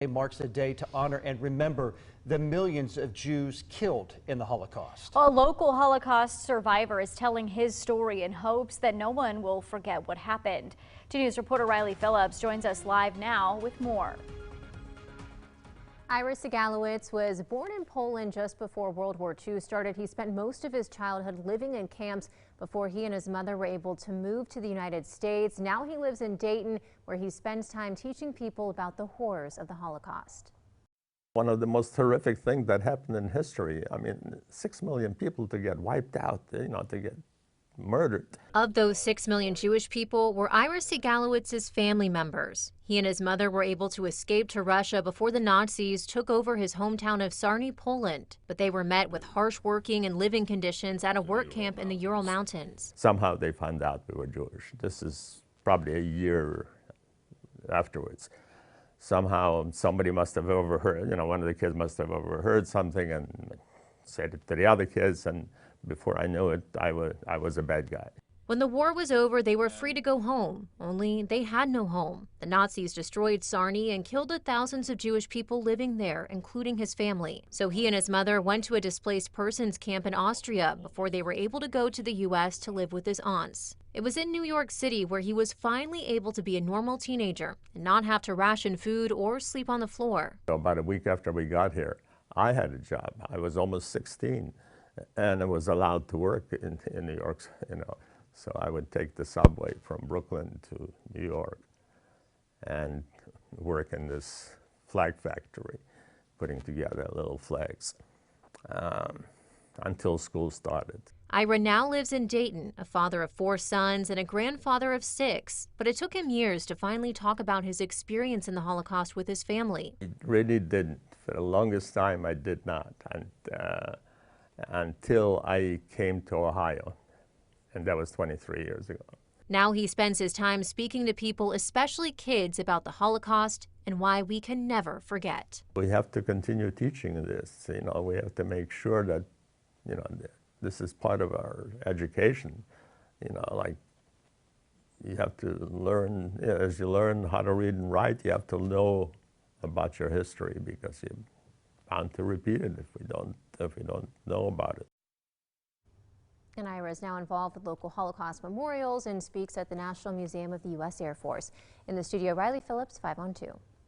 It marks a day to honor and remember the millions of Jews killed in the Holocaust. A local Holocaust survivor is telling his story in hopes that no one will forget what happened. 2 News reporter Riley Phillips joins us live now with more. Ira Sigalowicz was born in Poland just before World War II started. He spent most of his childhood living in camps before he and his mother were able to move to the United States. Now he lives in Dayton, where he spends time teaching people about the horrors of the Holocaust. One of the most horrific things that happened in history. I mean, 6 million people to get wiped out, to get murdered. Of those 6 million Jewish people were Ira Sigalowicz's family members. He and his mother were able to escape to Russia before the Nazis took over his hometown of Sarny, Poland. But they were met with harsh working and living conditions at a work camp in the Ural Mountains. Somehow they found out we were Jewish. This is probably a year afterwards. Somehow somebody must have overheard, one of the kids must have overheard something and said it to the other kids, and before I knew it, I was a bad guy. When the war was over, they were free to go home, only they had no home. The Nazis destroyed Sarny and killed the thousands of Jewish people living there, including his family. So he and his mother went to a displaced persons camp in Austria before they were able to go to the U.S. to live with his aunts. It was in New York City where he was finally able to be a normal teenager and not have to ration food or sleep on the floor. So about a week after we got here, I had a job. I was almost 16 and I was allowed to work in New York, So I would take the subway from Brooklyn to New York and work in this flag factory, putting together little flags until school started. Ira now lives in Dayton, a father of 4 sons and a grandfather of 6. But it took him years to finally talk about his experience in the Holocaust with his family. It really didn't. For the longest time, I did not, until I came to Ohio, and that was 23 years ago. Now he spends his time speaking to people, especially kids, about the Holocaust and why we can never forget. We have to continue teaching this. We have to make sure that, this is part of our education. Like you have to learn, as you learn how to read and write, you have to know about your history because you're bound to repeat it if we don't know about it. And Ira is now involved with local Holocaust memorials and speaks at the National Museum of the U.S. Air Force. In the studio, Riley Phillips, 5 on 2.